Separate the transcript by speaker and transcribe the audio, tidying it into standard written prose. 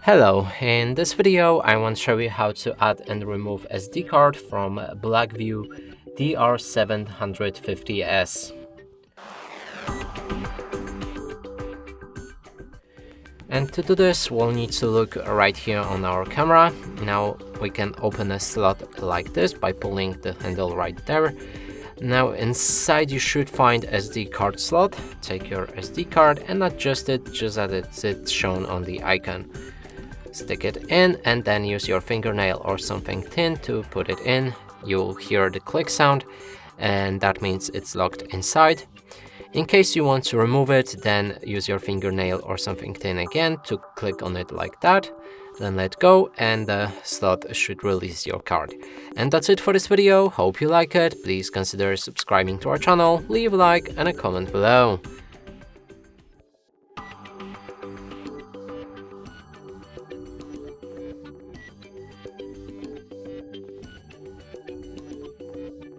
Speaker 1: Hello, in this video I want to show you how to add and remove SD card from Blackvue DR750S. And to do this, we'll need to look right here on our camera. Now we can open a slot like this by pulling the handle right there. Now inside you should find SD card slot. Take your SD card and adjust it just as it's shown on the icon. Stick it in and then use your fingernail or something thin to put it in. You'll hear the click sound and that means it's locked inside. In case you want to remove it, then use your fingernail or something thin again to click on it like that. Then let go and the slot should release your card. And that's it for this video. Hope you like it. Please consider subscribing to our channel, leave a like and a comment below.